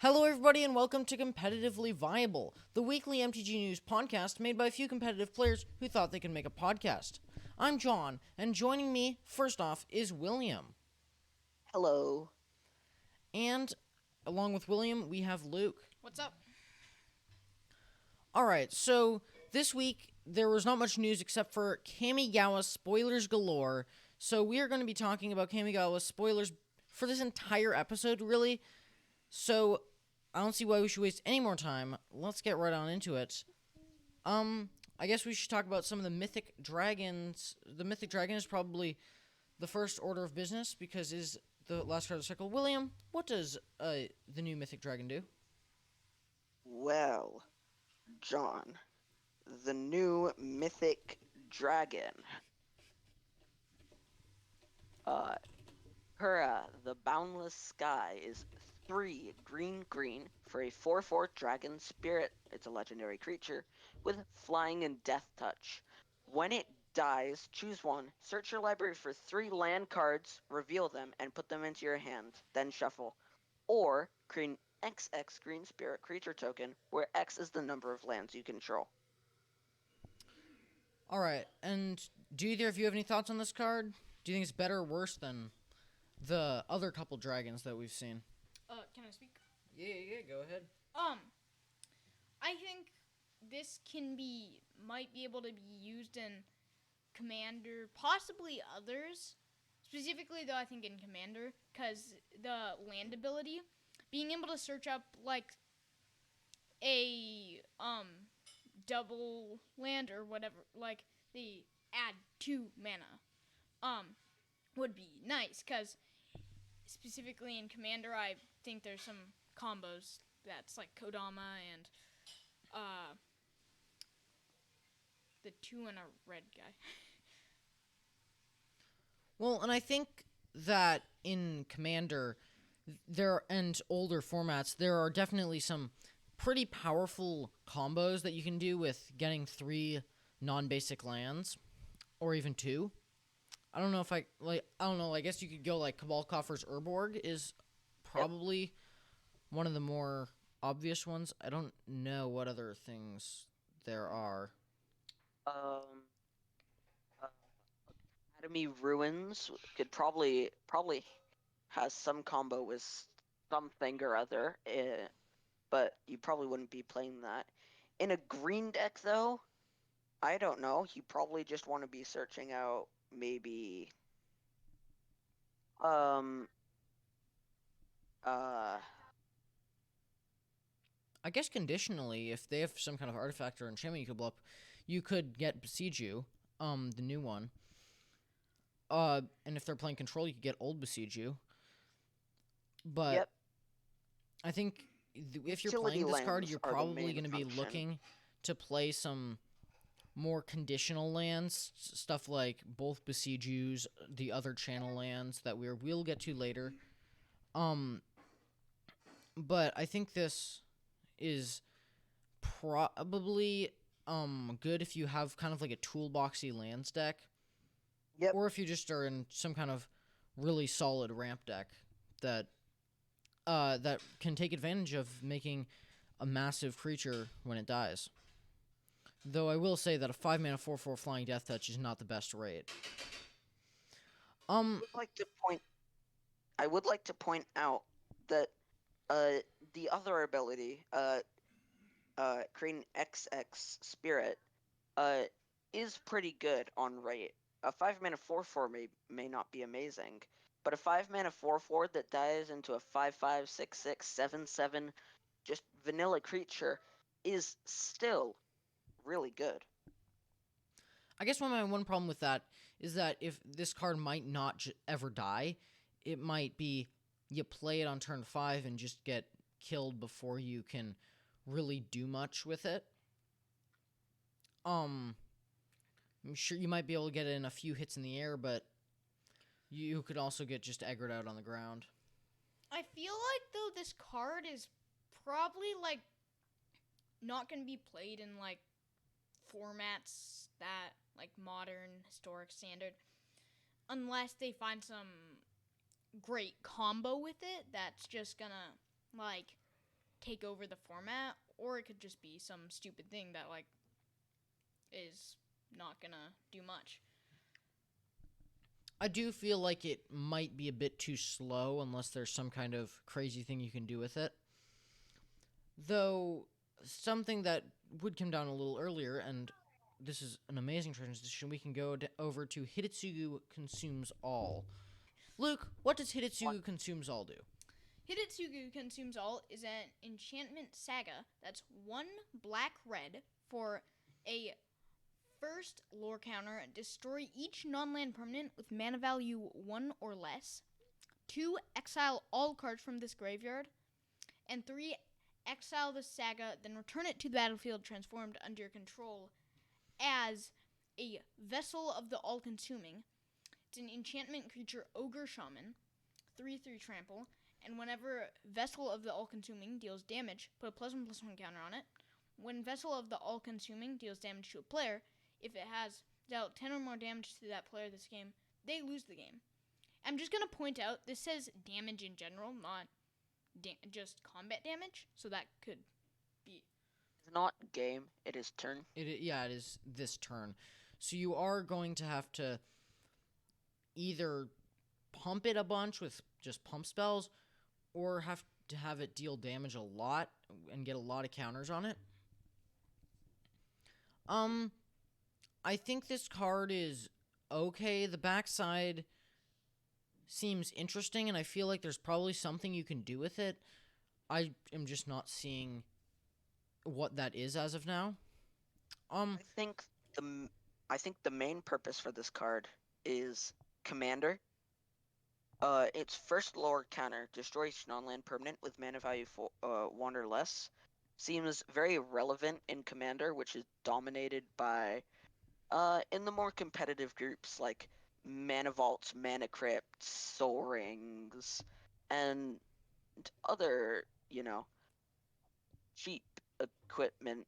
Hello, everybody, and welcome to Competitively Viable, the weekly MTG News podcast made by a few competitive players who thought they could make a podcast. I'm John, and joining me, first off, is William. Hello. And along with William, we have Luke. What's up? Alright, so this week there was not much news except for Kamigawa spoilers galore. So we are going to be talking about Kamigawa spoilers for this entire episode, really. So I don't see why we should waste any more time. Let's get right on into it. I guess we should talk about some of the Mythic Dragons. The Mythic Dragon is probably the first order of business because is the last card of the circle. William, what does the new Mythic Dragon do? Well, John, the new Mythic Dragon. The Boundless Sky is 3 green for a 4/4 Dragon Spirit. It's a legendary creature with flying and death touch. When it dies, choose one, search your library for 3 land cards, reveal them, and put them into your hand, then shuffle. Or create an XX Green Spirit creature token, where X is the number of lands you control. Alright, and do either of you have any thoughts on this card? Do you think it's better or worse than the other couple dragons that we've seen? Can I speak? Yeah, go ahead. I think this might be able to be used in Commander, possibly others. Specifically, though, I think in Commander, because the land ability, being able to search up, like, a, double land or whatever, like, the add 2 mana, would be nice, because specifically in Commander, I think there's some combos that's like Kodama and the 2 and a red guy. Well, and I think that in Commander, and older formats, there are definitely some pretty powerful combos that you can do with getting 3 non-basic lands, or even 2. I don't know. I guess you could go like Cabal Coffer's Urborg is probably one of the more obvious ones. I don't know what other things there are. Academy Ruins could probably has some combo with something or other, but you probably wouldn't be playing that. In a green deck, though, I don't know. You probably just want to be searching out maybe I guess conditionally, if they have some kind of artifact or enchantment you could blow up, you could get Besiege You, the new one. And if they're playing control, you could get old Besiege You. But Yep. I think if you're Utility playing this card, lands you're are the probably main going to be function. looking to play some more conditional lands, stuff like both Besiege Yous, the other channel lands that we'll get to later. But I think this is probably good if you have kind of like a toolboxy lands deck. Yep. Or if you just are in some kind of really solid ramp deck that can take advantage of making a massive creature when it dies. Though I will say that a 5-mana 4/4 Flying Death Touch is not the best rate. I would like to point out that the other ability, create an XX Spirit, is pretty good on rate. A 5-mana 4/4 may not be amazing, but a 5-mana 4/4 that dies into a 5/5, 6/6, 7/7 just vanilla creature is still really good. I guess my one problem with that is that if this card might not ever die, it might be you play it on turn 5 and just get killed before you can really do much with it. I'm sure you might be able to get it in a few hits in the air, but you could also get just aggroed out on the ground. I feel like, though, this card is probably, like, not going to be played in, like, formats that, like, modern, historic, standard, unless they find some great combo with it that's just gonna, like, take over the format, or it could just be some stupid thing that, like, is not gonna do much. I do feel like it might be a bit too slow unless there's some kind of crazy thing you can do with it. Though, something that would come down a little earlier, and this is an amazing transition, we can go over to Hidetsugu Consumes All. Luke, what does Hidetsugu Consumes All do? Hidetsugu Consumes All is an enchantment saga that's 1 black-red for a first lore counter. Destroy each non-land permanent with mana value 1 or less. 2, exile all cards from this graveyard. And 3, exile the saga, then return it to the battlefield transformed under your control as a Vessel of the All-Consuming. It's an enchantment creature, Ogre Shaman, 3/3 trample, and whenever Vessel of the All-Consuming deals damage, put a +1/+1 counter on it. When Vessel of the All-Consuming deals damage to a player, if it has dealt 10 or more damage to that player this game, they lose the game. I'm just going to point out, this says damage in general, not just combat damage, so that could be... It's not game, it is turn. It is this turn. So you are going to have to either pump it a bunch with just pump spells, or have to have it deal damage a lot and get a lot of counters on it. I think this card is okay. The backside seems interesting, and I feel like there's probably something you can do with it. I am just not seeing what that is as of now. I think the main purpose for this card is Commander. Its first lore counter, destroy each non-land permanent with mana value 1 or less, seems very relevant in Commander, which is dominated by, in the more competitive groups like Mana Vaults, Mana Crypts, Soarings, and other, cheap equipment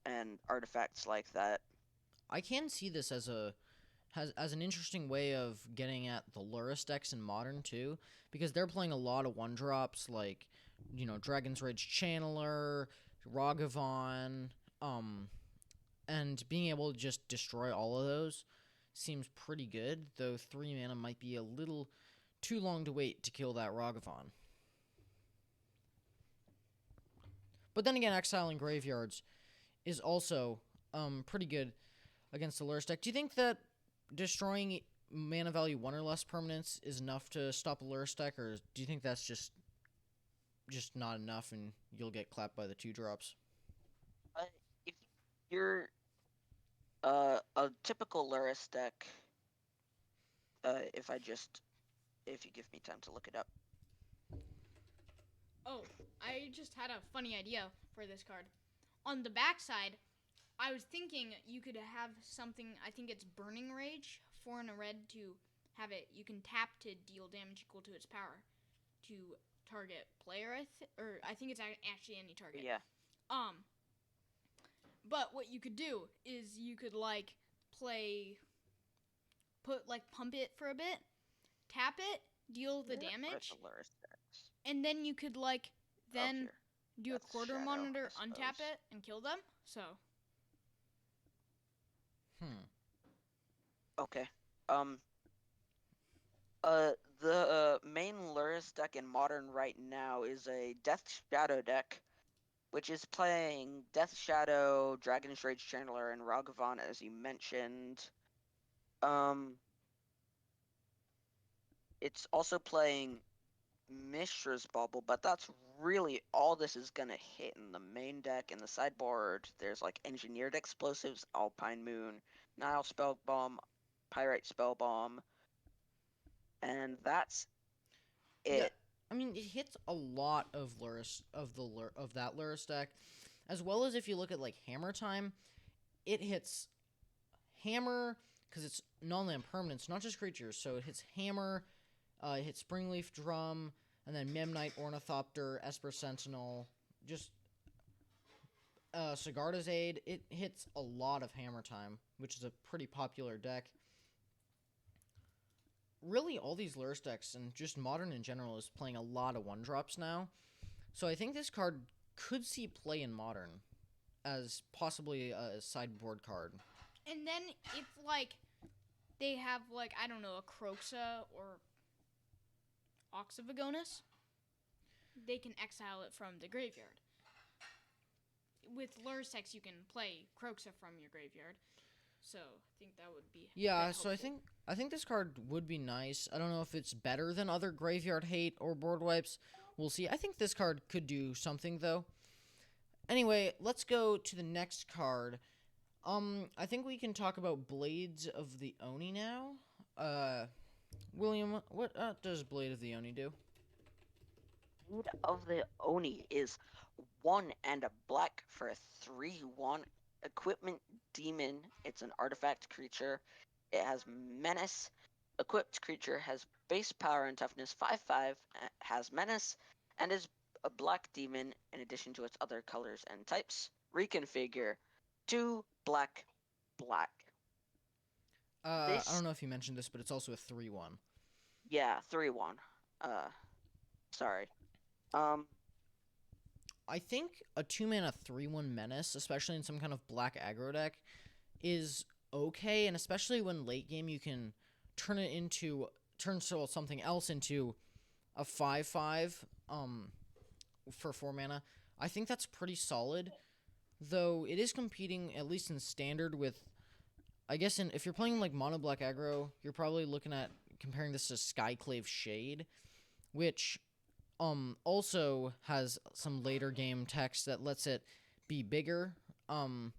and artifacts like that. I can see this as an interesting way of getting at the Lurrus decks in Modern too, because they're playing a lot of 1-drops like, Dragon's Rage Channeler, Ragavan, and being able to just destroy all of those seems pretty good, though 3 mana might be a little too long to wait to kill that Ragavan. But then again, exiling graveyards is also pretty good against the Lurrus deck. Do you think that destroying mana value 1 or less permanents is enough to stop a Lurrus deck, or do you think that's just not enough and you'll get clapped by the 2-drops? If you're a typical Lurrus deck, if you give me time to look it up. Oh, I just had a funny idea for this card. On the backside, I was thinking you could have something, I think it's Burning Rage, 4 and a red to have it. You can tap to deal damage equal to its power to target player, I think it's actually any target. Yeah. But what you could do is you could, pump it for a bit, tap it, deal the damage, and then you could, do That's a quarter Shadow, monitor, I untap suppose. it, and kill them, so... Okay. The main Lurrus deck in Modern right now is a Death Shadow deck, which is playing Death Shadow, Dragon's Rage Channeler, and Ragavan, as you mentioned. It's also playing Mishra's Bauble, but that's really all this is gonna hit in the main deck. In the sideboard, there's Engineered Explosives, Alpine Moon, Nile Spell Bomb, Pyrite Spell Bomb, and that's it. Yeah, I mean, it hits a lot of Lurrus of that Lurrus deck, as well as if you look at Hammer Time, it hits Hammer because it's non-land permanents, not just creatures. So it hits Hammer, it hits Springleaf Drum, and then Memnite, Ornithopter, Esper Sentinel, just Sigarda's Aid. It hits a lot of Hammer Time, which is a pretty popular deck. Really, all these Lurrus decks, and just Modern in general, is playing a lot of 1-drops now. So I think this card could see play in Modern as possibly a sideboard card. And then if, like, they have, like, I don't know, a Croxa or Oxyvagonus, they can exile it from the graveyard. With Lursex, you can play Croxa from your graveyard. So I think that would be Yeah, bit so helpful. I think this card would be nice. I don't know if it's better than other graveyard hate or board wipes. We'll see. I think this card could do something though. Anyway, let's go to the next card. I think we can talk about Blades of the Oni now. William, what does Blade of the Oni do? Blade of the Oni is 1 and a black for a 3/1 equipment demon. It's an artifact creature. It has menace. Equipped creature has base power and toughness 5/5, has menace, and is a black demon in addition to its other colors and types. Reconfigure 2 black black. I don't know if you mentioned this, but it's also a 3/1. Yeah, 3/1. Sorry. I think a 2-mana 3/1 menace, especially in some kind of black aggro deck, is okay, and especially when late game you can turn something else into a 5/5 for 4 mana. I think that's pretty solid, though it is competing at least in standard with, I guess, if you're playing like mono black aggro, you're probably looking at comparing this to Skyclave Shade, which also has some later game text that lets it be bigger. And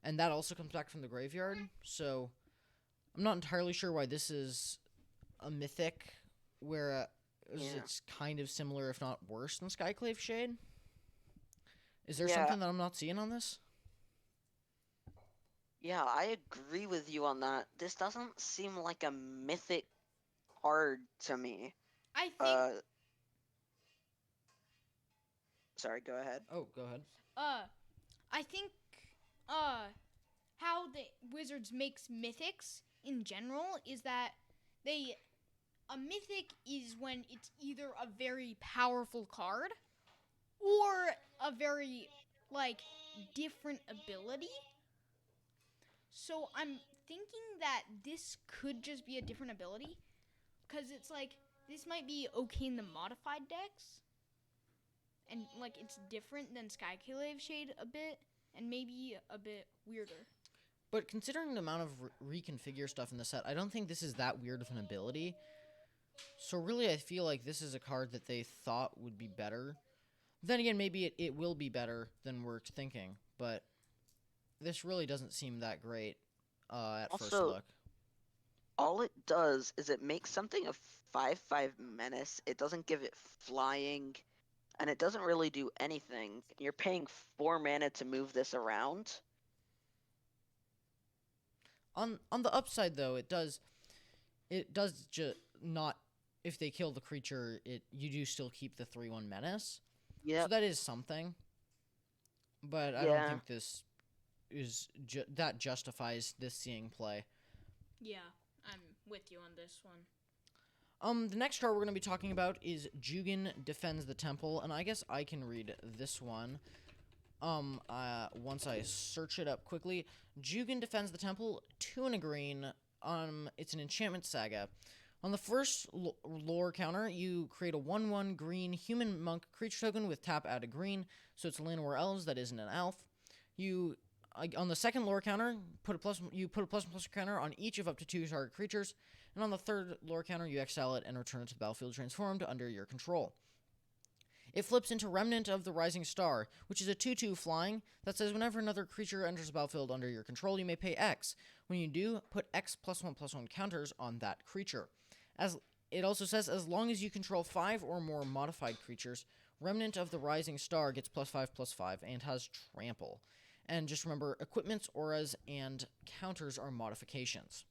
that also comes back from the graveyard. So I'm not entirely sure why this is a mythic where it's kind of similar, if not worse, than Skyclave Shade. Is there something that I'm not seeing on this? Yeah, I agree with you on that. This doesn't seem like a mythic card to me. I think Sorry, go ahead. Oh, go ahead. I think how the Wizards makes mythics in general is that a mythic is when it's either a very powerful card or a very, like, different ability. So I'm thinking that this could just be a different ability, because it's like this might be okay in the modified decks, and like it's different than Skyclave Shade a bit, and maybe a bit weirder. But considering the amount of reconfigure stuff in the set, I don't think this is that weird of an ability. So really, I feel like this is a card that they thought would be better. Then again, maybe it will be better than we're thinking, but this really doesn't seem that great at first look. All it does is it makes something a 5/5 menace. It doesn't give it flying, and it doesn't really do anything. You're paying 4 mana to move this around. On the upside, though, it does not, if they kill the creature, you do still keep the 3/1 menace. Yeah. So that is something. But I don't think this is that justifies this seeing play. Yeah, I'm with you on this one. The next card we're going to be talking about is Juggin Defends the Temple, and I guess I can read this one. Once I search it up quickly. Juggin Defends the Temple, 2 and a green. It's an enchantment saga. On the first lore counter, you create a 1/1 green human monk creature token with tap add a green, so it's Llanowar Elves that isn't an elf. On the second lore counter, you put a +1/+1 counter on each of up to 2 target creatures, and on the third lore counter, you exile it and return it to the battlefield transformed under your control. It flips into Remnant of the Rising Star, which is a 2/2 flying that says whenever another creature enters the battlefield under your control, you may pay X. When you do, put X +1/+1 counters on that creature. As it also says, as long as you control 5 or more modified creatures, Remnant of the Rising Star gets +5/+5 and has trample. And just remember, equipments, auras, and counters are modifications.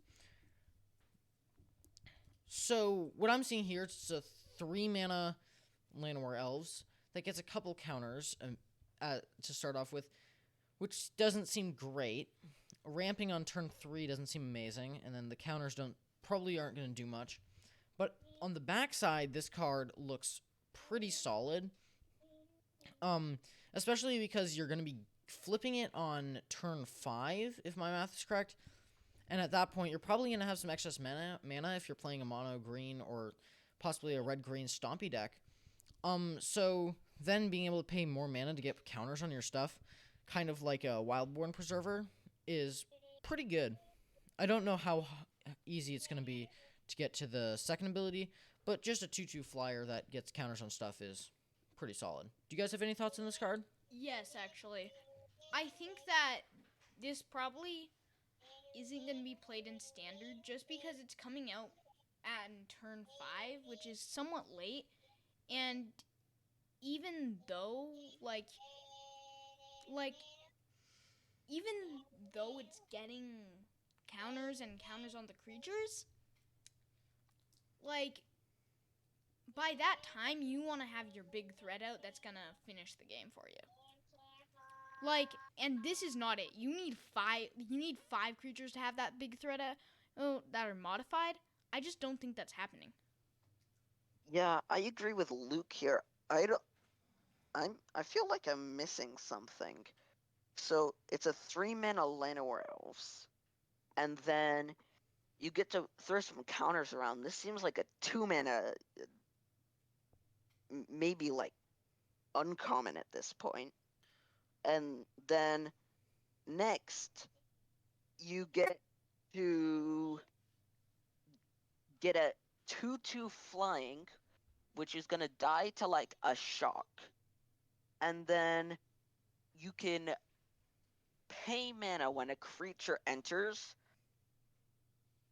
So what I'm seeing here, it's a 3-mana Llanowar Elves that gets a couple counters to start off with, which doesn't seem great. Ramping on turn 3 doesn't seem amazing, and then the counters probably aren't going to do much. But on the backside, this card looks pretty solid. Especially because you're going to be flipping it on turn 5, if my math is correct. And at that point, you're probably going to have some excess mana if you're playing a mono green or possibly a red-green stompy deck. So then being able to pay more mana to get counters on your stuff, kind of like a Wildborn Preserver, is pretty good. I don't know how easy it's going to be to get to the second ability, but just a 2/2 flyer that gets counters on stuff is pretty solid. Do you guys have any thoughts on this card? Yes, actually. I think that this probably isn't going to be played in standard just because it's coming out at turn 5, which is somewhat late. And even though, even though it's getting counters and counters on the creatures, like, by that time, you want to have your big threat out that's going to finish the game for you. Like, and this is not it. You need five creatures to have that big threat that are modified. I just don't think that's happening. Yeah, I agree with Luke here. I feel like I'm missing something. So it's a 3-mana Llanowar Elves, and then you get to throw some counters around. This seems like a 2-mana, maybe like uncommon at this point. And then next, you get to get a 2/2 flying, which is gonna die to like a shock. And then you can pay mana when a creature enters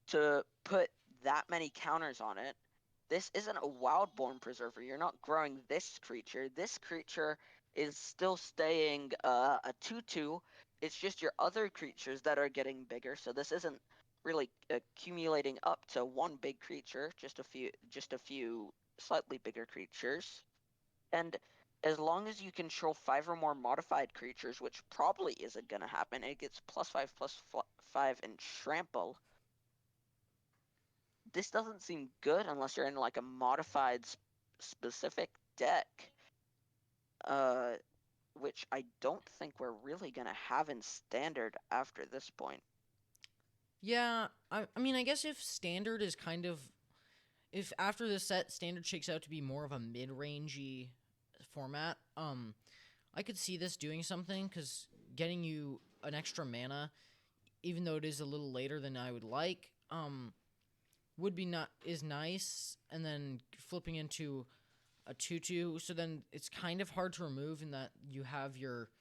to put that many counters on it. This isn't a Wildborn Preserver. You're not growing this creature. This creature is still staying a 2/2. It's just your other creatures that are getting bigger. So this isn't really accumulating up to one big creature. Just a few slightly bigger creatures. And as long as you control 5 or more modified creatures, which probably isn't going to happen, it gets +5/+5 and trample. This doesn't seem good unless you're in like a modified specific deck, which I don't think we're really going to have in standard after this point. Yeah, I mean, I guess if standard is kind of... If after this set, standard shakes out to be more of a mid-rangey format, I could see this doing something, because getting you an extra mana, even though it is a little later than I would like, is nice, and then flipping into a 2/2, so then it's kind of hard to remove in that you have your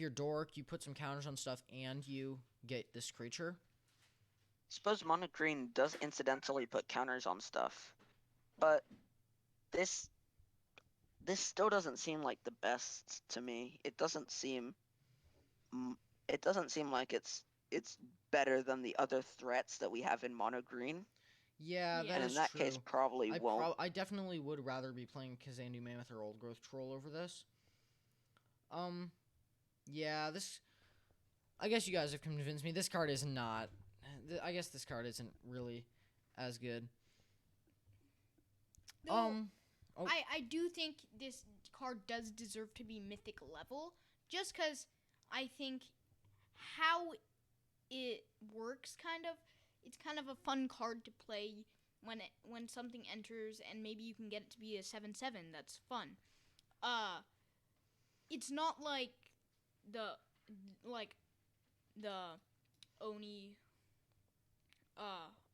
dork, you put some counters on stuff, and you get this creature. Suppose mono green does incidentally put counters on stuff, but this still doesn't seem like the best to me. It doesn't seem like it's better than the other threats that we have in mono green. Yeah, that and is in that true. case, probably won't. I definitely would rather be playing Kazandu Mammoth or Old Growth Troll over this. Yeah, this... I guess you guys have convinced me. This card is not... I guess this card isn't really as good. Though, I do think this card does deserve to be mythic level, just because I think how it works it's kind of a fun card to play when something enters, and maybe you can get it to be a 7/7. That's fun. It's not like the Oni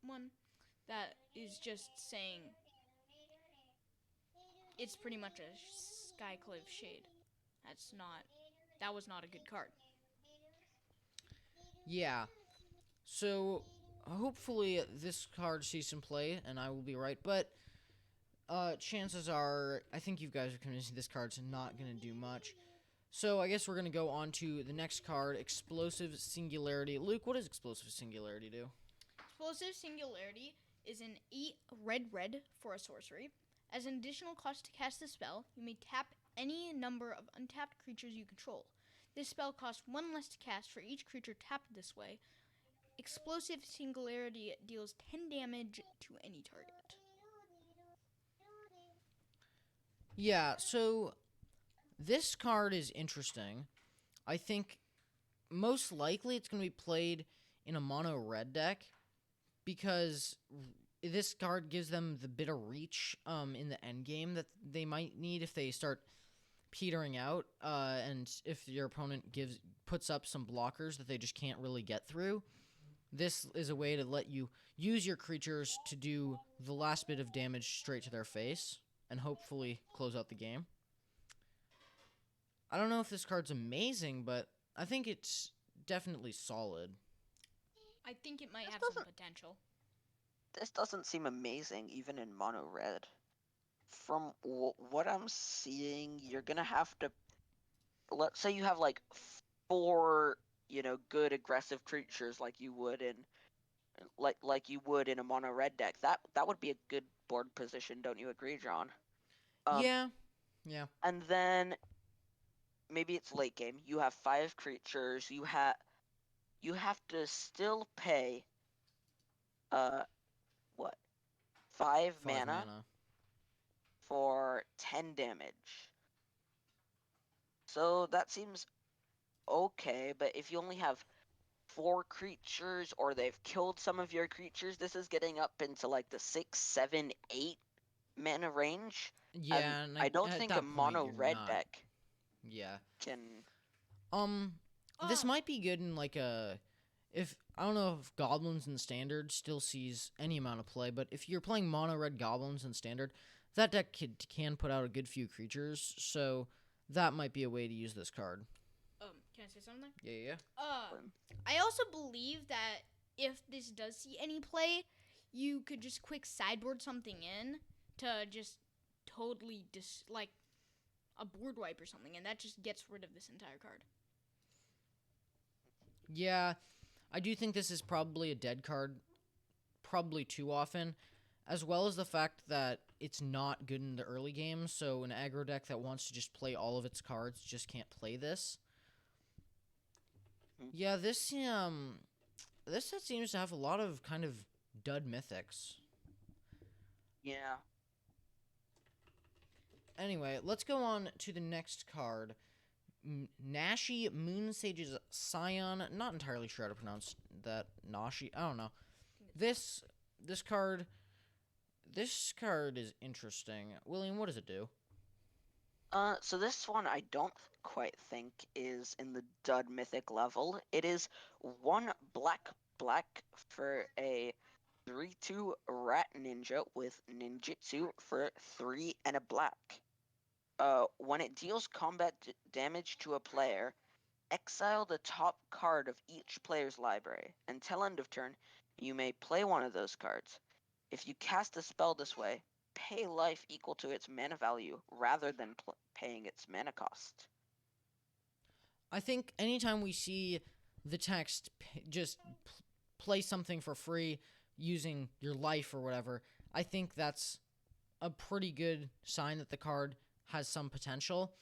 one that is just saying it's pretty much a Skyclave Shade. That was not a good card. Yeah. So, hopefully this card sees some play, and I will be right, but chances are, I think you guys are convinced this card's not going to do much. So, I guess we're going to go on to the next card, Explosive Singularity. Luke, what does Explosive Singularity do? Explosive Singularity is an 8 red for a sorcery. As an additional cost to cast the spell, you may tap any number of untapped creatures you control. This spell costs 1 less to cast for each creature tapped this way. Explosive Singularity deals 10 damage to any target. Yeah, so this card is interesting. I think most likely it's going to be played in a mono red deck because this card gives them the bit of reach in the end game that they might need if they start petering out, and if your opponent puts up some blockers that they just can't really get through. This is a way to let you use your creatures to do the last bit of damage straight to their face and hopefully close out the game. I don't know if this card's amazing, but I think it's definitely solid. I think it might This have some doesn't potential. this doesn't seem amazing even in mono red. From what I'm seeing, you're gonna have to, let's say you have like four, good aggressive creatures like you would in a mono red deck. That would be a good board position, don't you agree, John? Um, Yeah, yeah. and then maybe it's late game. You have five creatures. You have to still pay uh what, five 5 mana mana. for 10 damage. So that seems okay, but if you only have four creatures or they've killed some of your creatures, this is getting up into like the 6, 7, 8 mana range. And Yeah, and I don't at think a that point mono you're red not. deck Yeah. can. Um this Oh, might be good in like a if I don't know if goblins in standard still sees any amount of play, but if you're playing mono red goblins in standard, that deck can put out a good few creatures, so that might be a way to use this card. can I say something? Yeah, yeah. I also believe that if this does see any play, you could just quick sideboard something in to just totally like a board wipe or something, and that just gets rid of this entire card. Yeah, I do think this is probably a dead card, probably too often, as well as the fact that it's not good in the early game, so an aggro deck that wants to just play all of its cards just can't play this. Mhm. Yeah, this set seems to have a lot of kind of dud mythics. Yeah. Anyway, let's go on to the next card. Nashi Moon Sage's Scion. Not entirely sure how to pronounce that. Nashi. I don't know. This this card this card is interesting. William, what does it do? So this one I don't quite think is in the dud mythic level. It is one black black for a 3/2 rat ninja with ninjutsu for 3 and a black. When it deals combat damage to a player, exile the top card of each player's library. Until end of turn, you may play one of those cards. If you cast a spell this way, pay life equal to its mana value rather than paying its mana cost. I think anytime we see the text just play something for free using your life or whatever, I think that's a pretty good sign that the card has some potential.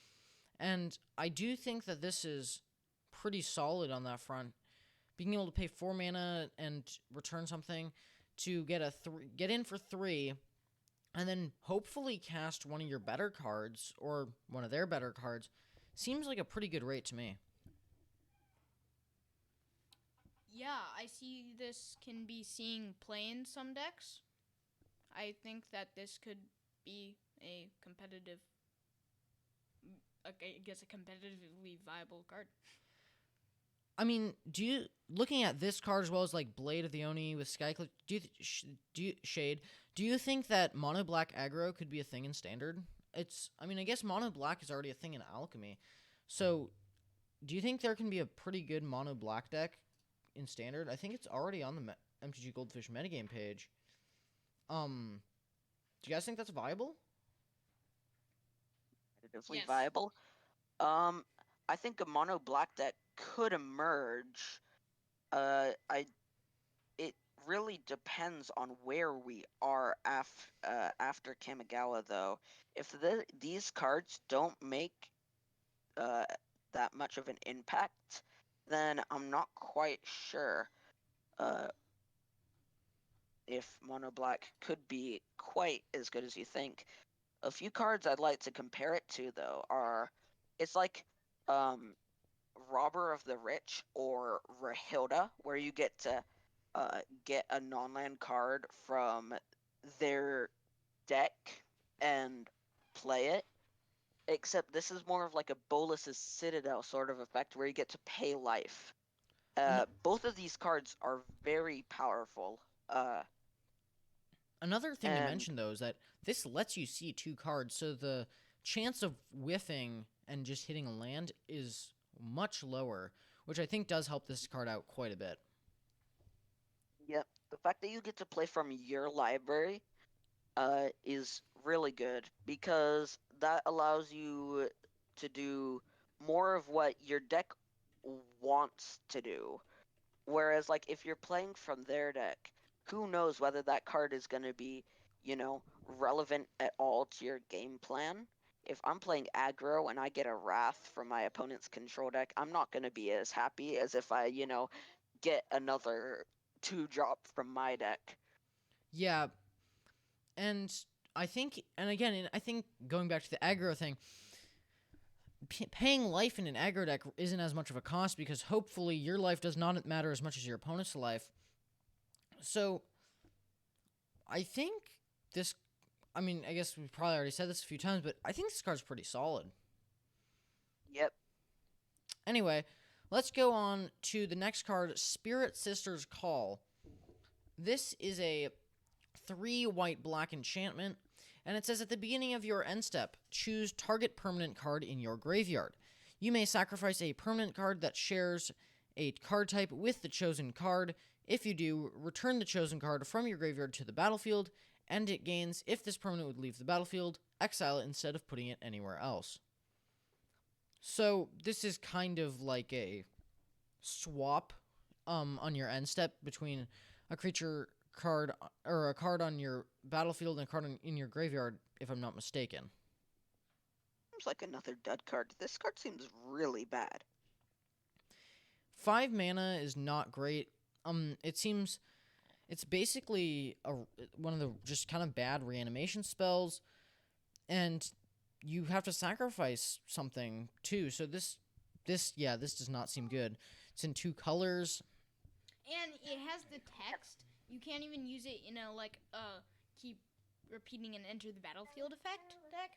And I do think that this is pretty solid on that front. Being able to pay 4 mana and return something to get in for 3, and then hopefully cast one of your better cards or one of their better cards seems like a pretty good rate to me. Yeah, I see this can be seeing play in some decks. I think that this could be a competitive, I guess, a competitively viable card. I mean, looking at this card as well as like Blade of the Oni with Skyclip, Shade, do you think that mono black aggro could be a thing in standard? I mean, I guess mono black is already a thing in alchemy. So, do you think there can be a pretty good mono black deck in standard? I think it's already on the MTG Goldfish metagame page. Do you guys think that's viable? Competitively Yes. viable. I think a mono black deck could emerge. I It really depends on where we are after Kamigawa, though. If these cards don't make uh, that much of an impact, then I'm not quite sure uh, if mono black could be quite as good as you think. A few cards I'd like to compare it to though are, it's like Robber of the Rich or Rahilda, where you get to get a non-land card from their deck and play it. Except this is more of like a Bolus's Citadel sort of effect where you get to pay life. Both of these cards are very powerful. Another thing to And mention, though, is that this lets you see 2 cards, so the chance of whiffing and just hitting a land is much lower, which I think does help this card out quite a bit. yep, the fact that you get to play from your library is really good because that allows you to do more of what your deck wants to do. Whereas, like, if you're playing from their deck, who knows whether that card is going to be, relevant at all to your game plan? If I'm playing aggro and I get a Wrath from my opponent's control deck, I'm not going to be as happy as if I, get another 2-drop from my deck. Yeah, and I think, and again, I think going back to the aggro thing, paying life in an aggro deck isn't as much of a cost because hopefully your life does not matter as much as your opponent's life. So, I think this, I mean, I guess we've probably already said this a few times, but I think this card's pretty solid. Yep. Anyway, let's go on to the next card, Spirit Sister's Call. This is a 3 white-black enchantment, and it says at the beginning of your end step, choose target permanent card in your graveyard. You may sacrifice a permanent card that shares a card type with the chosen card. If you do, return the chosen card from your graveyard to the battlefield, and it gains, if this permanent would leave the battlefield, exile it instead of putting it anywhere else. So this is kind of like a swap on your end step between a creature card or a card on your battlefield and a card in your graveyard, if I'm not mistaken. Seems like another dud card. This card seems really bad. 5 mana is not great. It seems it's basically one of the just kind of bad reanimation spells, and you have to sacrifice something too. So this does not seem good. It's in 2 colors. And it has the text. You can't even use it in a keep repeating and enter the battlefield effect deck,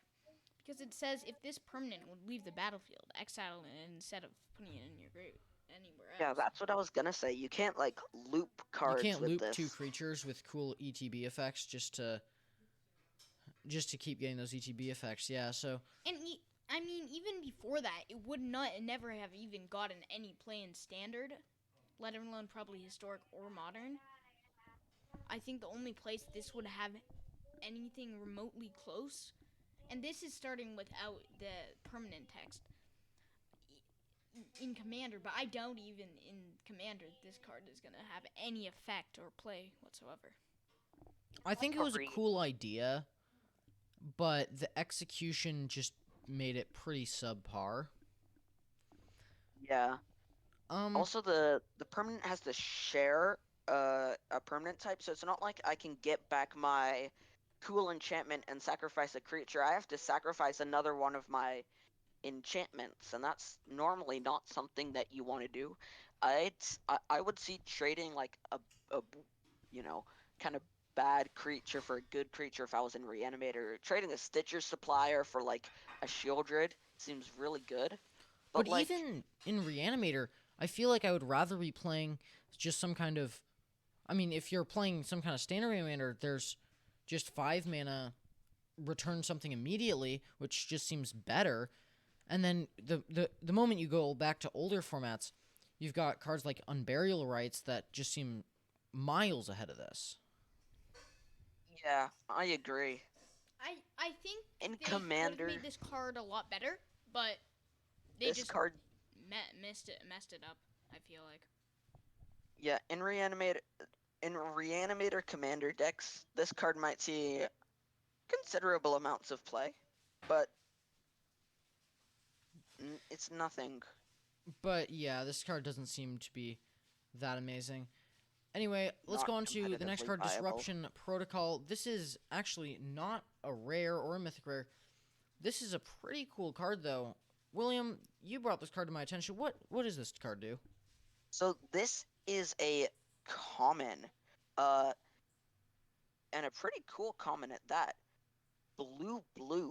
because it says if this permanent would leave the battlefield, exile it instead of putting it in your grave anywhere else. Yeah, that's what I was gonna say. You can't like loop cards You can't with loop this. 2 creatures with cool ETB effects just to keep getting those ETB effects. Yeah, so And I mean, even before that, it would never have even gotten any play in standard, let alone probably historic or modern. I think the only place this would have anything remotely close, and this is starting without the permanent text in Commander, but I doubt even in Commander this card is going to have any effect or play whatsoever. I think it was a cool idea, but the execution just made it pretty subpar. Yeah. Also, the permanent has to share a permanent type, so it's not like I can get back my cool enchantment and sacrifice a creature. I have to sacrifice another one of my enchantments, and that's normally not something that you want to do. I would see trading like a kind of bad creature for a good creature if I was in Reanimator. Trading a Stitcher Supplier for like a Shieldred seems really good. But like, even in Reanimator, I feel like I would rather be playing just some kind of... I mean, if you're playing some kind of standard Reanimator, there's just 5 mana, return something immediately, which just seems better. And then the moment you go back to older formats, you've got cards like Unburial Rites that just seem miles ahead of this. Yeah, I agree. I think in they Commander, could have made this card a lot better, but they this just card messed it up, I feel like. Yeah, in Reanimator Commander decks, this card might see considerable amounts of play, but it's nothing. But yeah, this card doesn't seem to be that amazing. Anyway, let's not go on to the next competitively card, viable. Disruption Protocol. This is actually not a rare or a mythic rare. This is a pretty cool card, though. William, you brought this card to my attention. What does this card do? So this is a common, uh, and a pretty cool common at that. Blue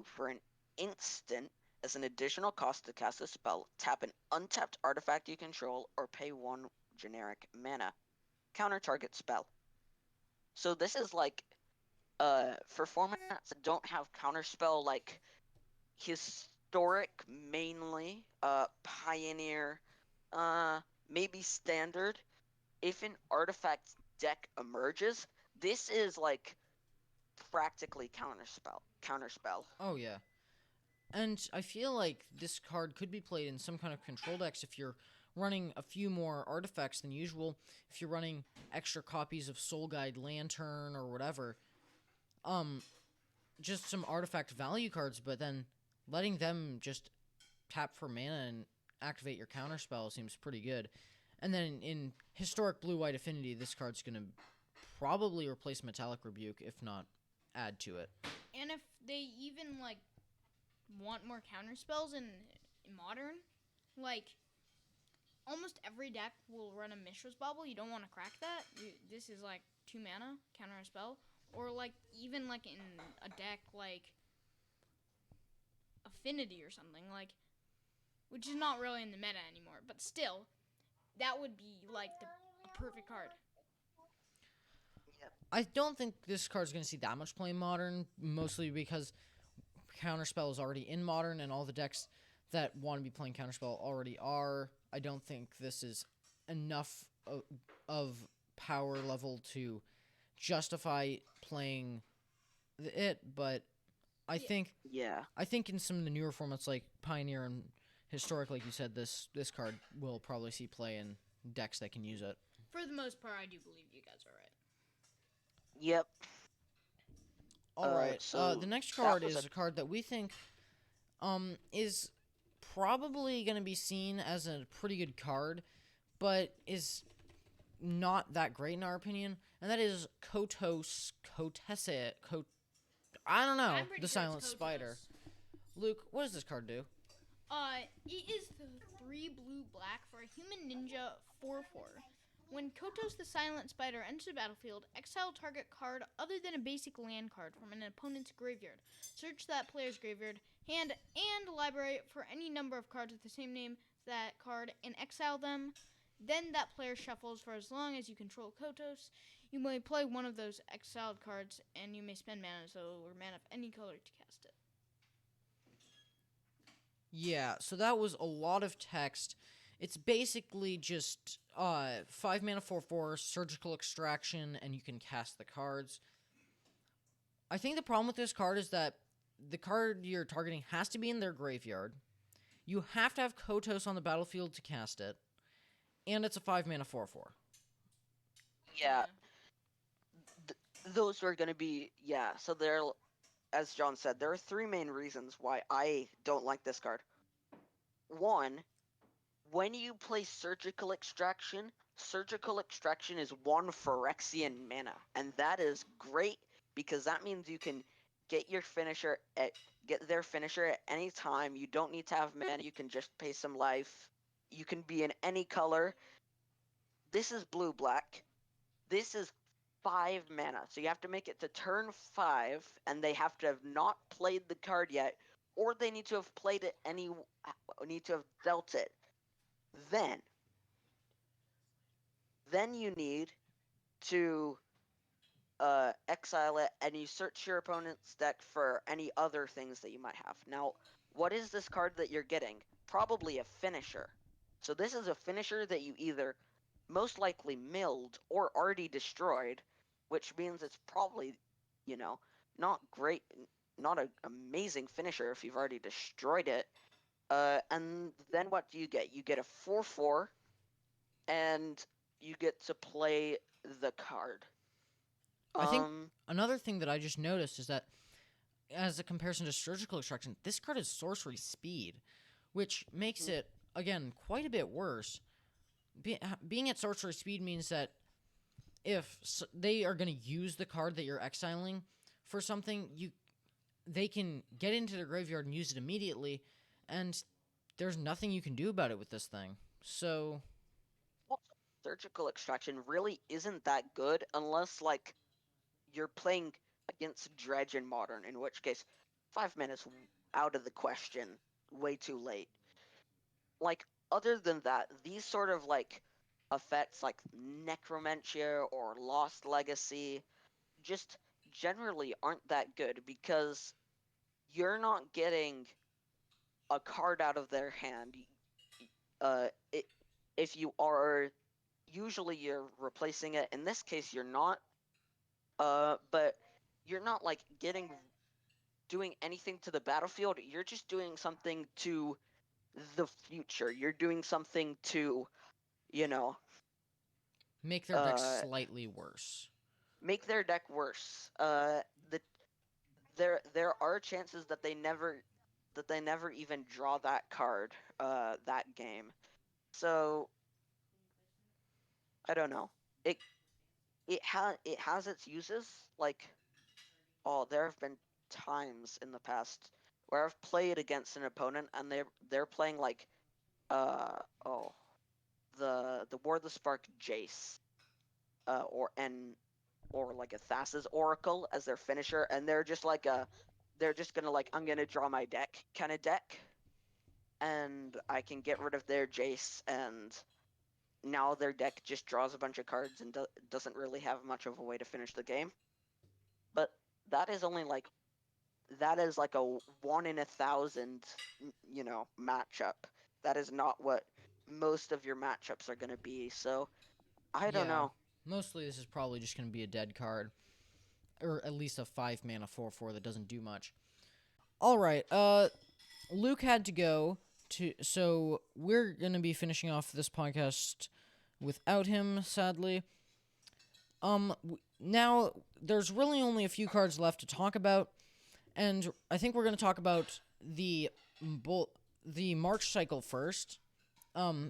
for an instant as an additional cost to cast a spell. Tap an untapped artifact you control or pay 1 generic mana. Counter target spell. So this is like, for formats that don't have counterspell, like historic mainly, pioneer, maybe standard. If an artifact deck emerges, this is like practically counterspell. Oh, yeah. And I feel like this card could be played in some kind of control decks if you're running a few more artifacts than usual. If you're running extra copies of Soul Guide Lantern or whatever. Just some artifact value cards, but then letting them just tap for mana and activate your counterspell seems pretty good. And then in Historic Blue-White Affinity, this card's going to probably replace Metallic Rebuke, if not add to it. And if they even, like, want more counter spells in Modern, like, almost every deck will run a Mishra's Bauble. You don't want to crack that. This is, like, 2 mana, counter a spell. Or, like, even, like, in a deck, like, Affinity or something, like, which is not really in the meta anymore. But still, that would be, like, a perfect card. I don't think this card's going to see that much play in Modern, mostly because Counterspell is already in Modern, and all the decks that want to be playing Counterspell already are. I don't think this is enough of power level to justify playing it, but I think in some of the newer formats like Pioneer and Historic, like you said, this card will probably see play in decks that can use it. For the most part, I do believe you guys are right. Yep. All right. So the next card is a card that we think is probably going to be seen as a pretty good card, but is not that great in our opinion, and that is Kotese. I don't know. The Silent Spider. Luke, what does this card do? It is the 3 blue-black for a human ninja 4/4. When Kotos the Silent Spider enters the battlefield, exile target card other than a basic land card from an opponent's graveyard. Search that player's graveyard, hand, and library for any number of cards with the same name as that card and exile them. Then that player shuffles for as long as you control Kotos. You may play one of those exiled cards, and you may spend mana, or mana of any color to cast it. Yeah, so that was a lot of text. It's basically just 5 mana 4/4, surgical extraction, and you can cast the cards. I think the problem with this card is that the card you're targeting has to be in their graveyard. You have to have Kotos on the battlefield to cast it. And it's a 5 mana 4/4. Yeah. Those are going to be, so there, as John said, there are 3 main reasons why I don't like this card. 1, when you play Surgical Extraction is 1 Phyrexian mana, and that is great because that means you can get their finisher at any time. You don't need to have mana, you can just pay some life. You can be in any color. This is blue-black. This is 5 mana, so you have to make it to turn 5, and they have to have not played the card yet, or they need to have played it need to have dealt it. Then you need to exile it, and you search your opponent's deck for any other things that you might have. Now, what is this card that you're getting? Probably a finisher. So this is a finisher that you either most likely milled or already destroyed, which means it's probably, not great, not an amazing finisher if you've already destroyed it. And then what do you get? You get a 4/4, and you get to play the card. I think another thing that I just noticed is that, as a comparison to Surgical Extraction, this card is Sorcery Speed, which makes it, again, quite a bit worse. Being at Sorcery Speed means that if they are going to use the card that you're exiling for something, they can get into their graveyard and use it immediately, and there's nothing you can do about it with this thing. So Well, surgical extraction really isn't that good unless like you're playing against Dredge in Modern, in which case 5 minutes out of the question, way too late. Like other than that, these sort of like effects like Necromantia or Lost Legacy just generally aren't that good because you're not getting a card out of their hand. It, if you are, usually you're replacing it. In this case, you're not. But you're not like doing anything to the battlefield. You're just doing something to the future. You're doing something to, you know, make their deck slightly worse. make their deck worse. The there are chances that they never even draw that card that game. So I don't know. It it has its uses. Like, oh, there have been times in the past where I've played against an opponent and they're playing like uh oh the War of the Spark Jace or like a Thassa's Oracle as their finisher, and they're just gonna like, I'm gonna draw my deck kind of deck, and I can get rid of their Jace, and now their deck just draws a bunch of cards and doesn't really have much of a way to finish the game. But that is only like that is like a 1 in 1,000, matchup. That is not what most of your matchups are going to be. So I don't Yeah, know. mostly this is probably just going to be a dead card, or at least a 5-mana 4/4 that doesn't do much. All right, Luke had to go so we're going to be finishing off this podcast without him, sadly. Now there's really only a few cards left to talk about, and I think we're going to talk about the March cycle first.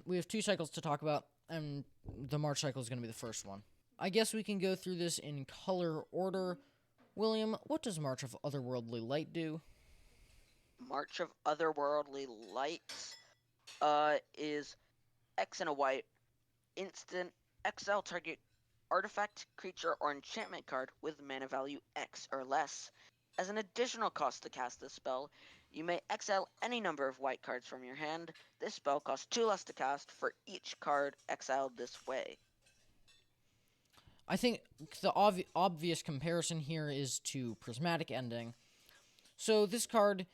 We have 2 cycles to talk about, and the March cycle is going to be the first one. I guess we can go through this in color order. William, what does March of Otherworldly Light do? March of Otherworldly Light is X and a white, instant, exile target artifact, creature, or enchantment card with mana value X or less. As an additional cost to cast this spell, you may exile any number of white cards from your hand. This spell costs 2 less to cast for each card exiled this way. I think the obvious comparison here is to Prismatic Ending. So this card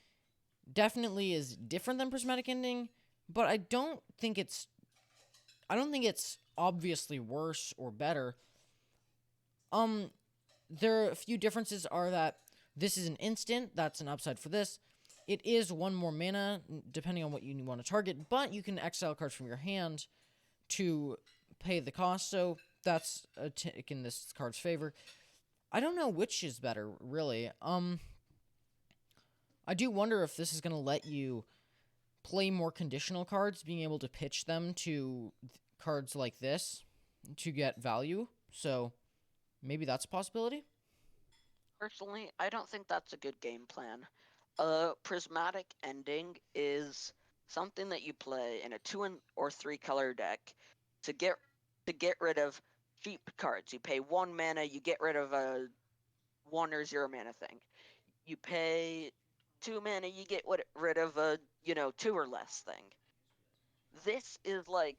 definitely is different than Prismatic Ending, but I don't think it's obviously worse or better. There are a few differences are that this is an instant, that's an upside for this. It is 1 more mana, depending on what you want to target, but you can exile cards from your hand to pay the cost, so that's a tick in this card's favor. I don't know which is better, really. I do wonder if this is going to let you play more conditional cards, being able to pitch them to cards like this to get value, so maybe that's a possibility. Personally, I don't think that's a good game plan. Prismatic Ending is something that you play in a 2 or 3 color deck to get rid of cheap cards. You pay 1 mana, you get rid of a 1 or 0 mana thing. You pay 2 mana, you get rid of a 2 or less thing. This is like,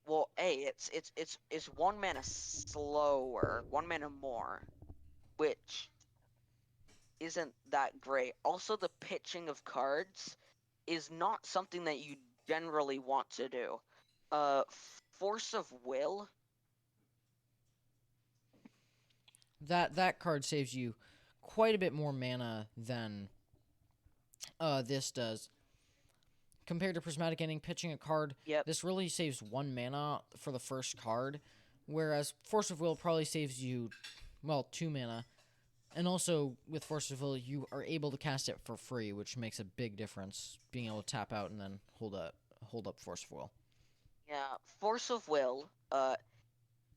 well, it's 1 mana slower, 1 mana more, which isn't that great. Also, the pitching of cards is not something that you generally want to do. Force of Will. That card saves you quite a bit more mana than this does. Compared to Prismatic Ending, pitching a card, Yep. this really saves 1 mana for the first card, whereas Force of Will probably saves you, 2 mana. And also, with Force of Will, you are able to cast it for free, which makes a big difference, being able to tap out and then hold up Force of Will. Yeah, Force of Will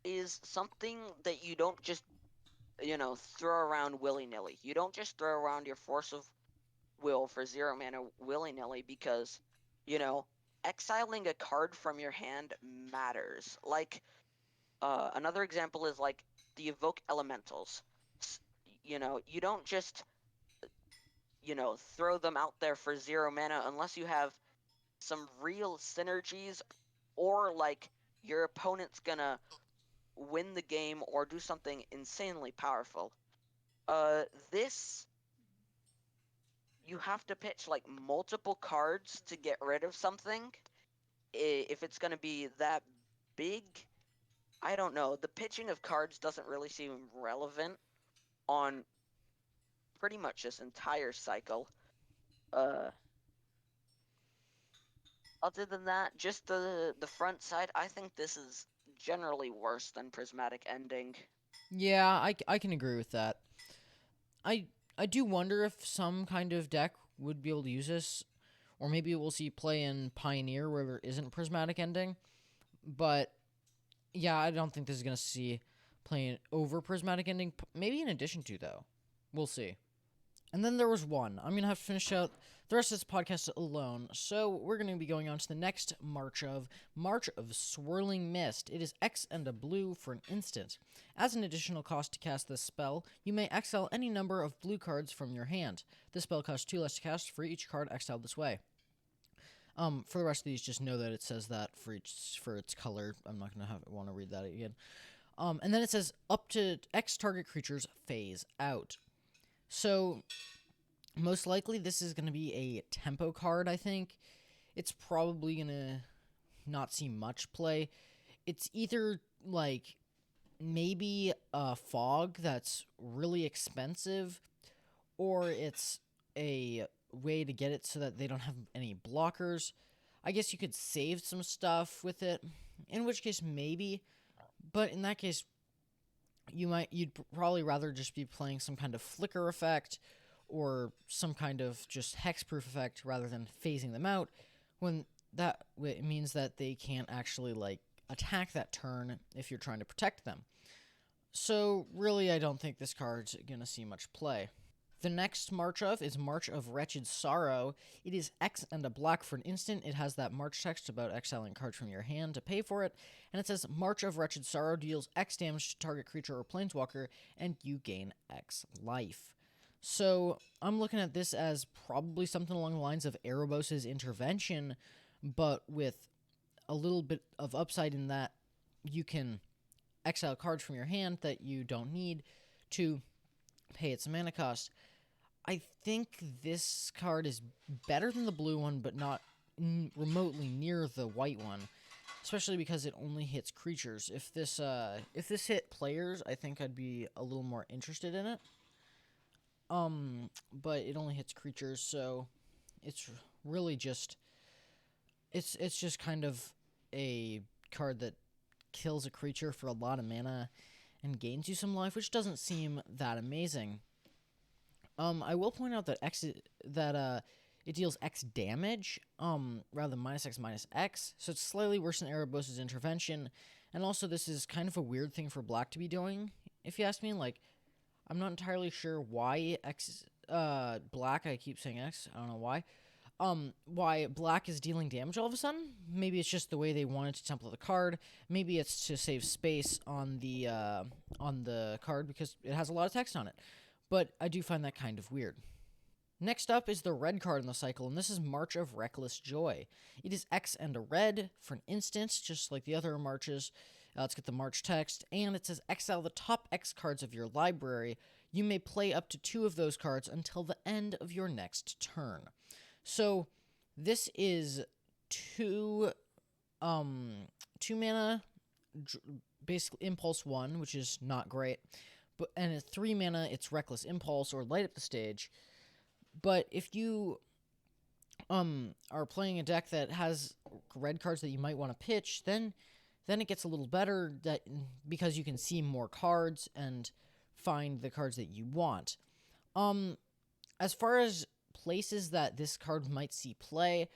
is something that you don't just, throw around willy-nilly. You don't just throw around your Force of Will for 0 mana willy-nilly because, exiling a card from your hand matters. Like, another example is like the Evoke Elementals. You don't just, throw them out there for 0 mana unless you have some real synergies or like your opponent's gonna win the game or do something insanely powerful. This you have to pitch like multiple cards to get rid of something. If it's gonna be that big, I don't know. The pitching of cards doesn't really seem relevant on pretty much this entire cycle. Uh, Other than that, just the front side, I think this is generally worse than Prismatic Ending. Yeah, I can agree with that. I I do wonder if some kind of deck would be able to use this, or maybe we'll see play in Pioneer where there isn't Prismatic Ending. But yeah, I don't think this is gonna see playing over Prismatic Ending. Maybe in addition to, though, we'll see. And then there was one. I'm going to have to finish out the rest of this podcast alone. So we're going to be going on to the next March of Swirling Mist. It is X and a blue for an instant. As an additional cost to cast this spell, you may exile any number of blue cards from your hand. This spell costs 2 less to cast for each card exiled this way. For the rest of these, just know that it says that for its color. I'm not going to want to read that again. And then it says up to X target creatures phase out. So, most likely this is going to be a tempo card, I think. It's probably going to not see much play. It's either, like, maybe a fog that's really expensive, or it's a way to get it so that they don't have any blockers. I guess you could save some stuff with it, in which case maybe. But in that case, you'd probably rather just be playing some kind of flicker effect or some kind of just hexproof effect rather than phasing them out, when that it means that they can't actually like attack that turn if you're trying to protect them. So really, I don't think this card's gonna see much play. The next March of is March of Wretched Sorrow. It is X and a black for an instant. It has that March text about exiling cards from your hand to pay for it. And it says March of Wretched Sorrow deals X damage to target creature or planeswalker, and you gain X life. So I'm looking at this as probably something along the lines of Erebos' Intervention, but with a little bit of upside in that you can exile cards from your hand that you don't need to pay its mana cost. I think this card is better than the blue one, but not remotely near the white one, especially because it only hits creatures. If this hit players, I think I'd be a little more interested in it. But it only hits creatures, so it's really just it's just kind of a card that kills a creature for a lot of mana and gains you some life, which doesn't seem that amazing. I will point out that it deals X damage, rather than -X, so it's slightly worse than Erebos' Intervention, and also this is kind of a weird thing for black to be doing, if you ask me. Like, I'm not entirely sure why black, I keep saying X, I don't know why black is dealing damage all of a sudden. Maybe it's just the way they wanted to template the card. Maybe it's to save space on the card because it has a lot of text on it. But I do find that kind of weird. Next up is the red card in the cycle, and this is March of Reckless Joy. It is X and a red for an instant, just like the other marches. Let's get the March text, and it says exile the top X cards of your library. You may play up to 2 of those cards until the end of your next turn. So this is 2 mana, basically Impulse 1, which is not great. And at 3 mana, it's Reckless Impulse or Light Up the Stage. But if you are playing a deck that has red cards that you might want to pitch, then it gets a little better because you can see more cards and find the cards that you want. As far as places that this card might see play,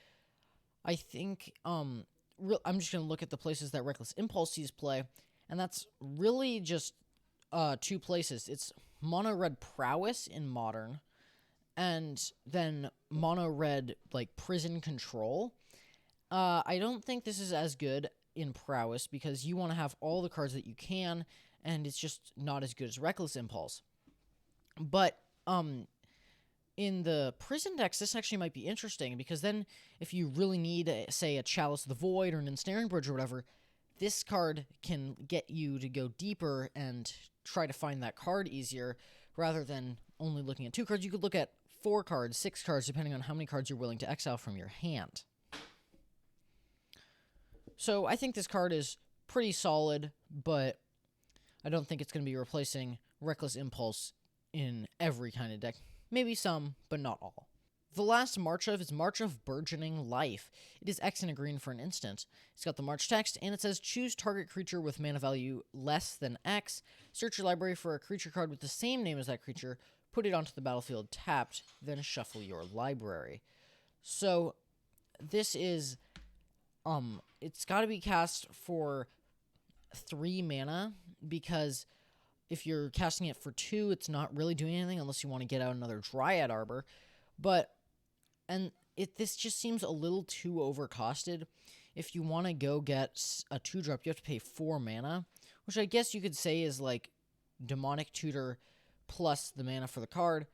I think I'm just going to look at the places that Reckless Impulse sees play. And that's really just two places. It's mono red prowess in modern, and then mono red like prison control. I don't think this is as good in prowess because you want to have all the cards that you can, and it's just not as good as reckless impulse. But in the prison decks, this actually might be interesting because then if you really need, say, a Chalice of the Void or an Ensnaring Bridge or whatever, this card can get you to go deeper and try to find that card easier rather than only looking at 2 cards. You could look at 4 cards, 6 cards, depending on how many cards you're willing to exile from your hand. So I think this card is pretty solid, but I don't think it's going to be replacing Reckless Impulse in every kind of deck. Maybe some, but not all. The last March of is March of Burgeoning Life. It is X and a green for an instant. It's got the March text, and it says, choose target creature with mana value less than X. Search your library for a creature card with the same name as that creature. Put it onto the battlefield tapped, then shuffle your library. So, this is, it's got to be cast for 3 mana, because if you're casting it for 2, it's not really doing anything unless you want to get out another Dryad Arbor. But, this just seems a little too overcosted. If you want to go get a 2-drop, you have to pay 4 mana, which I guess you could say is like Demonic Tutor plus the mana for the card.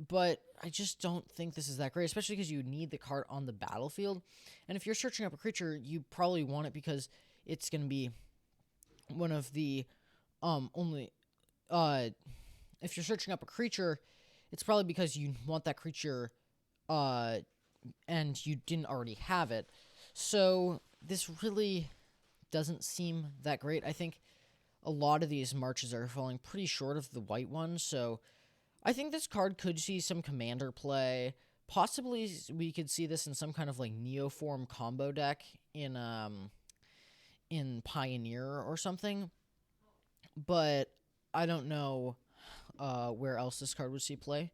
But I just don't think this is that great, especially because you need the card on the battlefield. And if you're searching up a creature, you probably want it because it's going to be one of the if you're searching up a creature, it's probably because you want that creature and you didn't already have it. So this really doesn't seem that great. I think a lot of these marches are falling pretty short of the white one, so I think this card could see some commander play. Possibly we could see this in some kind of like Neoform combo deck in Pioneer or something. But I don't know where else this card would see play.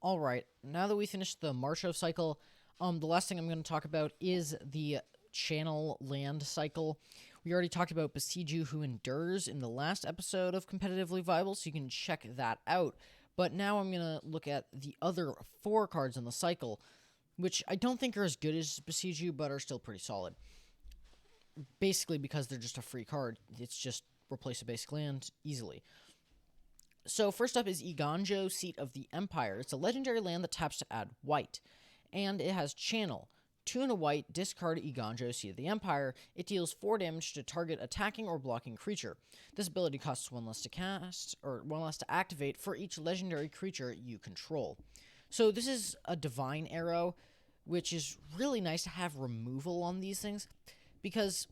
Alright, now that we finished the March of cycle, the last thing I'm going to talk about is the Channel Land cycle. We already talked about Besiju Who Endures in the last episode of Competitively Viable, so you can check that out. But now I'm going to look at the other 4 cards in the cycle, which I don't think are as good as Besiju, but are still pretty solid. Basically because they're just a free card. It's just replace a basic land easily. So first up is Iganjo, Seat of the Empire. It's a legendary land that taps to add white. And it has Channel. 2 and a white, discard Iganjo, Seat of the Empire. It deals 4 damage to target attacking or blocking creature. This ability costs 1 less to cast, or 1 less to activate for each legendary creature you control. So this is a Divine Arrow, which is really nice to have removal on these things, because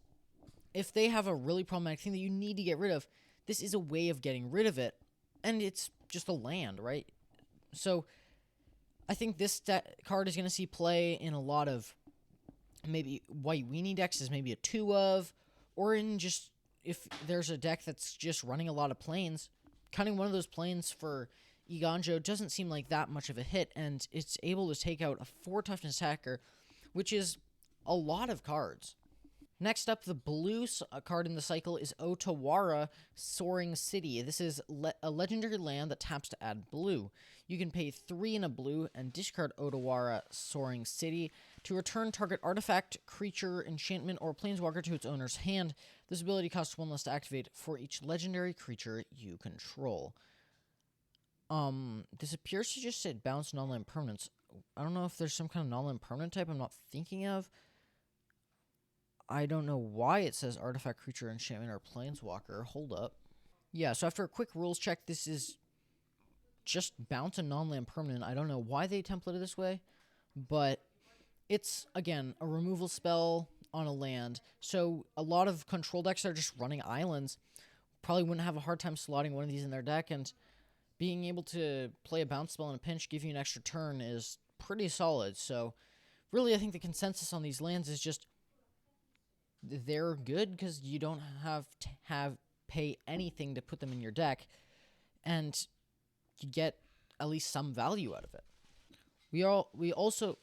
if they have a really problematic thing that you need to get rid of, this is a way of getting rid of it, and it's just a land, right? So I think this card is going to see play in a lot of maybe white weenie decks is maybe a 2 of, or in just if there's a deck that's just running a lot of planes, cutting one of those planes for Iganjo doesn't seem like that much of a hit, and it's able to take out a 4 toughness attacker, which is a lot of cards. Next up, the blue card in the cycle is Otawara, Soaring City. This is a legendary land that taps to add blue. You can pay 3 in a blue and discard Otawara, Soaring City to return target artifact, creature, enchantment, or planeswalker to its owner's hand. This ability costs 1 less to activate for each legendary creature you control. This appears to just say bounce non-land permanents. I don't know if there's some kind of non-land permanent type I'm not thinking of. I don't know why it says artifact, creature, enchantment, or planeswalker. Hold up. Yeah, so after a quick rules check, this is just bounce a non-land permanent. I don't know why they templated this way, but it's, again, a removal spell on a land. So a lot of control decks that are just running islands probably wouldn't have a hard time slotting one of these in their deck, and being able to play a bounce spell in a pinch, give you an extra turn, is pretty solid. So really, I think the consensus on these lands is just they're good because you don't have to pay anything to put them in your deck, and you get at least some value out of it. We also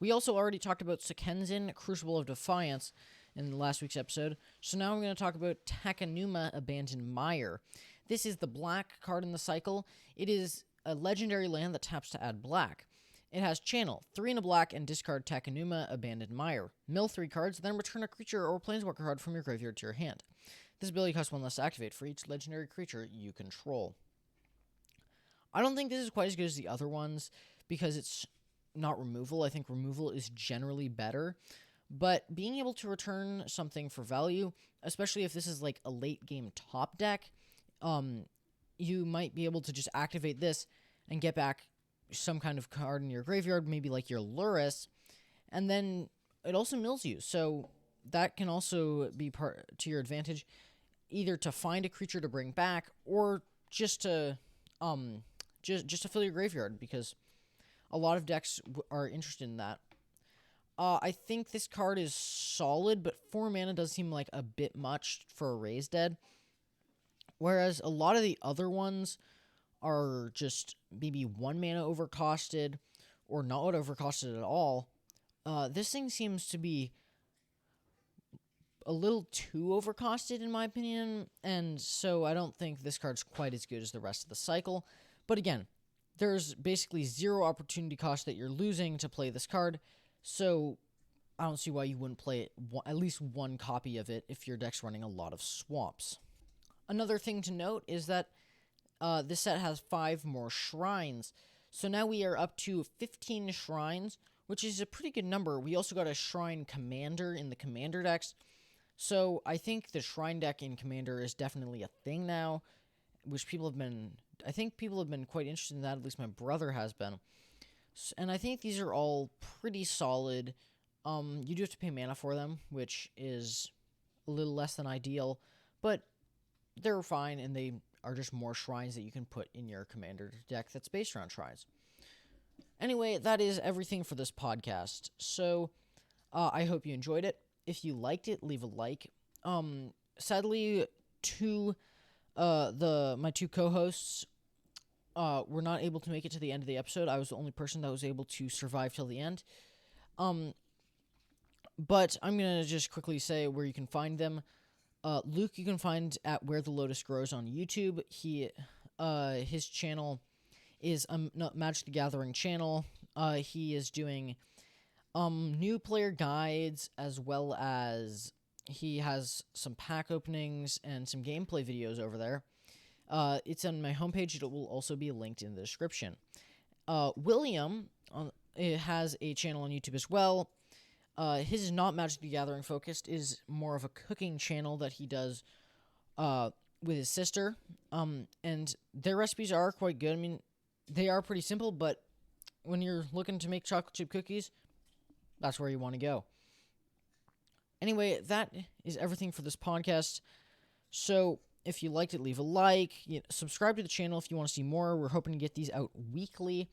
already talked about Sekenzin, Crucible of Defiance. in last week's episode. So now I'm going to talk about Takanuma Abandoned Meyer. This is the black card in the cycle. It is a legendary land that taps to add black. It has Channel, 3 and a black, and discard Takanuma Abandoned Meyer. Mill 3 cards, then return a creature or planeswalker card from your graveyard to your hand. This ability costs 1 less to activate for each legendary creature you control. I don't think this is quite as good as the other ones because it's not removal. I think removal is generally better. But being able to return something for value, especially if this is like a late game top deck, you might be able to just activate this and get back some kind of card in your graveyard, maybe like your Luris, and then it also mills you. So that can also be part to your advantage, either to find a creature to bring back or just to just to fill your graveyard, because a lot of decks are interested in that. I think this card is solid, but 4 mana does seem like a bit much for a Raise Dead. Whereas a lot of the other ones are just maybe 1 mana overcosted or not overcosted at all. This thing seems to be a little too overcosted in my opinion, and so I don't think this card's quite as good as the rest of the cycle. But again, there's basically 0 opportunity cost that you're losing to play this card, so I don't see why you wouldn't play it, at least 1 copy of it if your deck's running a lot of swamps. Another thing to note is that this set has 5 more shrines, so now we are up to 15 shrines, which is a pretty good number. We also got a shrine commander in the commander decks, so I think the shrine deck in commander is definitely a thing now, which I think people have been quite interested in that, at least my brother has been. And I think these are all pretty solid. You do have to pay mana for them, which is a little less than ideal, but they're fine, and they are just more shrines that you can put in your commander deck that's based around shrines. Anyway, that is everything for this podcast. So, I hope you enjoyed it. If you liked it, leave a like. Sadly, my 2 co-hosts were not able to make it to the end of the episode. I was the only person that was able to survive till the end. But I'm going to just quickly say where you can find them. Luke, you can find at Where the Lotus Grows on YouTube. His channel is Magic the Gathering channel. He is doing new player guides, as well as he has some pack openings and some gameplay videos over there. It's on my homepage. It will also be linked in the description. William has a channel on YouTube as well. His is not Magic the Gathering focused, is more of a cooking channel that he does with his sister. And their recipes are quite good. I mean, they are pretty simple, but when you're looking to make chocolate chip cookies, that's where you want to go. Anyway, that is everything for this podcast. So if you liked it, leave a like. Subscribe to the channel if you want to see more. We're hoping to get these out weekly.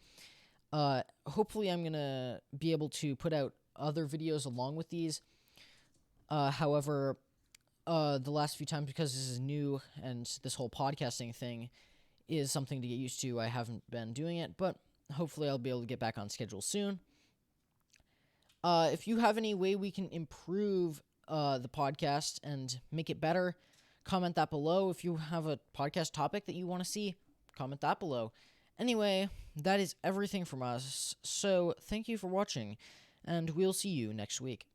Hopefully I'm going to be able to put out other videos along with these. However, the last few times, because this is new and this whole podcasting thing is something to get used to, I haven't been doing it, but hopefully I'll be able to get back on schedule soon. If you have any way we can improve the podcast and make it better, comment that below. If you have a podcast topic that you want to see, comment that below. Anyway, that is everything from us. So thank you for watching, and we'll see you next week.